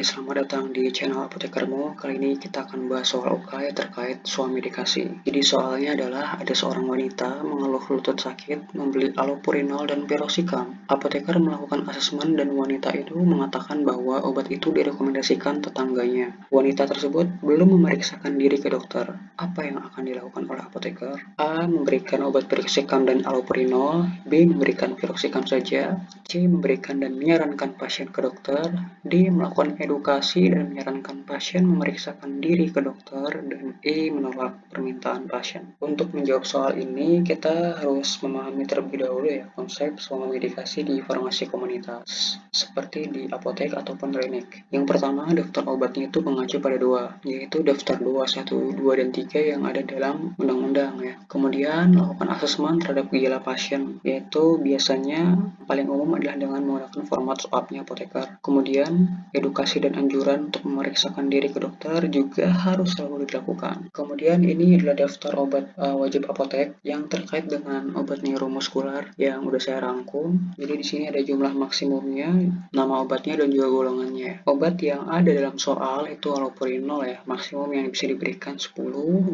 Selamat datang di channel Apotekermu. Kali ini kita akan bahas soal UKAI terkait soal medikasi. Jadi soalnya adalah ada seorang wanita mengeluh lutut sakit, membeli allopurinol dan piroxicam. Apoteker melakukan asesmen dan wanita itu mengatakan bahwa obat itu direkomendasikan tetangganya. Wanita tersebut belum memeriksakan diri ke dokter. Apa yang akan dilakukan oleh apoteker? A. Memberikan obat piroxicam dan allopurinol. B. Memberikan piroxicam saja. C. Memberikan dan menyarankan pasien ke dokter. D. Melakukan edukasi dan menyarankan pasien memeriksakan diri ke dokter. Dan E. Menolak permintaan pasien. Untuk menjawab soal ini, kita harus memahami terlebih dahulu ya konsep soal medikasi di farmasi komunitas, seperti di apotek ataupun klinik. Yang pertama, daftar obatnya itu mengacu pada dua, yaitu daftar 2, 1, 2, dan 3 yang ada dalam undang-undang ya. Kemudian, melakukan asesmen terhadap gejala pasien, yaitu biasanya paling umum adalah dengan menggunakan format swab-nya apoteker. Kemudian, edukasi dan anjuran untuk memeriksakan diri ke dokter juga harus selalu dilakukan. Kemudian, ini adalah daftar obat wajib apotek yang terkait dengan obat neuromuskular yang udah saya rangkum. Jadi di sini ada jumlah maksimumnya, nama obatnya dan juga golongannya. Obat yang ada dalam soal itu allopurinol ya, maksimum yang bisa diberikan 10,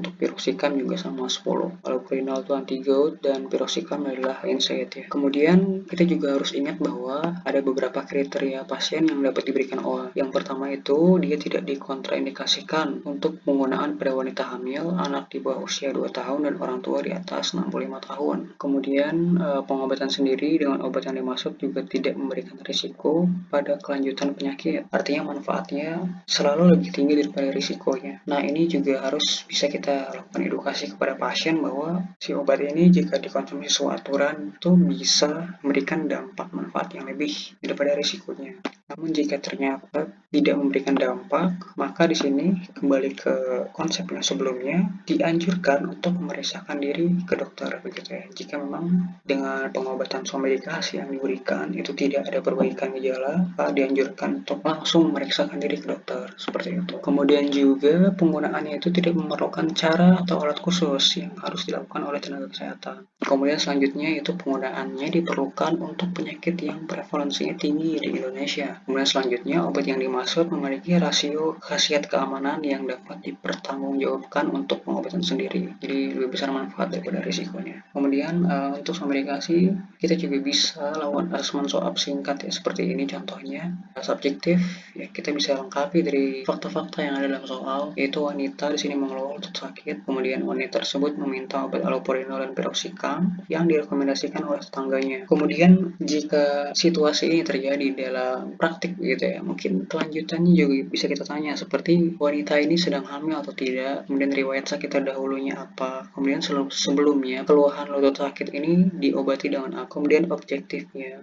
untuk piroxicam juga sama 10. Allopurinol itu anti-gout dan piroxicam adalah NSAID ya. Kemudian kita juga harus ingat bahwa ada beberapa kriteria pasien yang dapat diberikan OA. Yang pertama itu dia tidak dikontraindikasikan untuk penggunaan pada wanita hamil, anak di bawah usia 2 tahun dan orang tua di atas 65 tahun. Kemudian pengobatan sendiri dengan obat yang dimaksud juga tidak memberikan risiko pada kelanjutan penyakit. Artinya manfaatnya selalu lebih tinggi daripada risikonya. Nah, ini juga harus bisa kita lakukan edukasi kepada pasien bahwa si obat ini jika dikonsumsi sesuai aturan itu bisa memberikan dampak manfaat yang lebih daripada risikonya. Namun jika ternyata tidak memberikan dampak, maka di sini kembali ke konsep yang sebelumnya, dianjurkan untuk memeriksakan diri ke dokter begitu ya. Jika memang dengan pengobatan medikasi yang diberikan itu tidak ada perbaikan gejala, maka dianjurkan untuk langsung memeriksakan diri ke dokter seperti itu. Kemudian juga penggunaannya itu tidak memerlukan cara atau alat khusus yang harus dilakukan oleh tenaga kesehatan. Kemudian selanjutnya itu penggunaannya diperlukan untuk penyakit yang prevalensinya tinggi di Indonesia. Kemudian selanjutnya obat yang dimaksud memiliki rasio khasiat keamanan yang dapat dipertanggungjawabkan untuk pengobatan sendiri. Jadi lebih besar manfaat daripada risikonya. Kemudian untuk medikasi kita juga bisa lakukan asesmen swab singkat ya seperti ini contohnya. Subjektif ya kita bisa lengkapi dari fakta-fakta yang ada dalam soal, yaitu wanita di sini mengeluh lutut sakit, kemudian wanita tersebut meminta obat allopurinol dan piroxicam yang direkomendasikan oleh tetangganya. Kemudian jika situasi ini terjadi dalam praktik gitu ya, mungkin kelanjutannya juga bisa kita tanya seperti wanita ini sedang hamil atau tidak, kemudian riwayat sakit terdahulunya apa, kemudian sebelumnya keluhan lutut sakit ini diobati dengan apa, kemudian objektifnya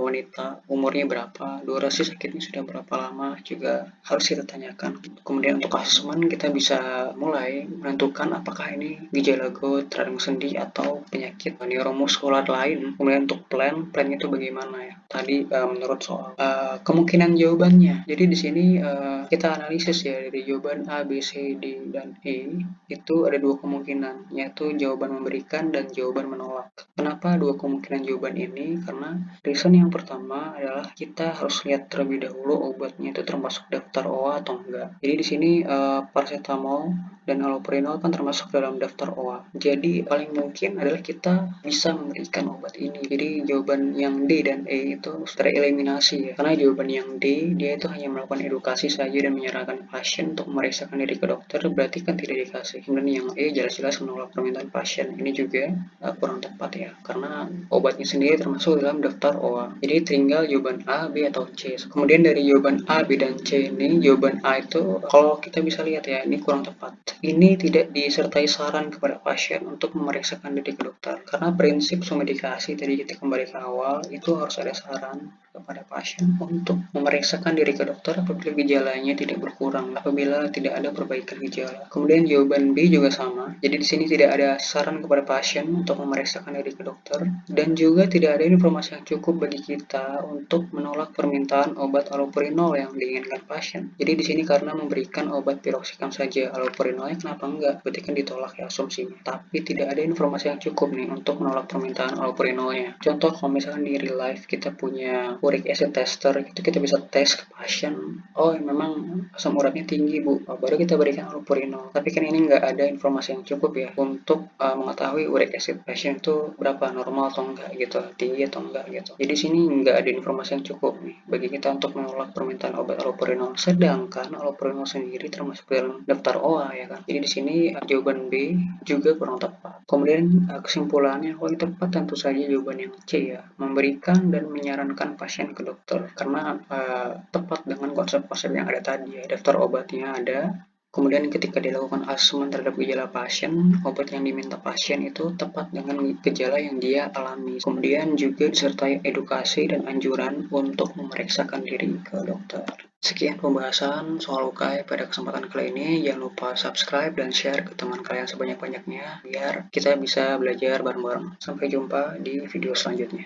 wanita umurnya berapa, durasi sakitnya sudah berapa lama juga harus kita tanyakan. Kemudian untuk asesmen kita bisa mulai menentukan apakah ini gejala gout, radang sendi atau penyakit neuromuskular lain. Kemudian untuk plan itu bagaimana ya? Tadi menurut soal kemungkinan jawabannya. Jadi di sini kita analisis ya dari jawaban A, B, C, D, dan E itu ada dua kemungkinan, yaitu jawaban memberikan dan jawaban menolak. Kenapa dua kemungkinan jawaban ini? Karena reason yang pertama adalah kita harus lihat terlebih dahulu obatnya itu termasuk daftar OA atau enggak. Jadi di sini paracetamol dan allopurinol kan termasuk dalam daftar OA. Jadi paling mungkin adalah kita bisa memberikan obat ini. Jadi jawaban yang D dan E itu tereliminasi ya. Karena jawaban yang D dia itu hanya melakukan edukasi saja dan menyarankan pasien untuk memeriksakan diri ke dokter, berarti kan tidak dikasih. Kemudian yang E jelas-jelas menolak permintaan pasien. Ini juga kurang tepat ya. Karena obatnya sendiri termasuk dalam daftar OA. Jadi tinggal jawaban A, B, atau C. Kemudian dari jawaban A, B, dan C ini, jawaban A itu kalau kita bisa lihat ya, ini kurang tepat. Ini tidak disertai saran kepada pasien untuk memeriksakan diri ke dokter. Karena prinsip medikasi tadi kita kembali ke awal, itu harus ada saran kepada pasien untuk memeriksakan diri ke dokter apabila gejalanya tidak berkurang, apabila tidak ada perbaikan gejala. Kemudian jawaban B juga sama. Jadi di sini tidak ada saran kepada pasien untuk memeriksakan diri ke dokter dan juga tidak ada informasi yang cukup bagi kita untuk menolak permintaan obat allopurinol yang diinginkan pasien. Jadi di sini karena memberikan obat piroxicam saja, allopurinolnya kenapa enggak? Berarti kan ditolak ya asumsinya. Tapi tidak ada informasi yang cukup nih untuk menolak permintaan allopurinolnya. Contoh kalau misalkan di real life kita punya uric acid tester, itu kita bisa tes ke pasien, oh memang asam uratnya tinggi Bu, baru kita berikan allopurinol. Tapi kan ini nggak ada informasi yang cukup ya untuk mengetahui uric acid pasien itu berapa, normal atau enggak gitu, tinggi atau enggak gitu. Jadi sini nggak ada informasi yang cukup nih bagi kita untuk menolak permintaan obat allopurinol. Sedangkan allopurinol sendiri termasuk dalam daftar OA ya kan. Jadi di sini jawaban B juga kurang tepat. Kemudian kesimpulannya yang paling tepat tentu saja jawaban yang C ya, memberikan dan menyarankan pasien ke dokter karena tepat dengan konsep-konsep yang ada tadi ya, daftar obatnya ada. Kemudian ketika dilakukan asesmen terhadap gejala pasien, obat yang diminta pasien itu tepat dengan gejala yang dia alami. Kemudian juga disertai edukasi dan anjuran untuk memeriksakan diri ke dokter. Sekian pembahasan soal UKAI pada kesempatan kali ini. Jangan lupa subscribe dan share ke teman kalian sebanyak-banyaknya biar kita bisa belajar bareng-bareng. Sampai jumpa di video selanjutnya.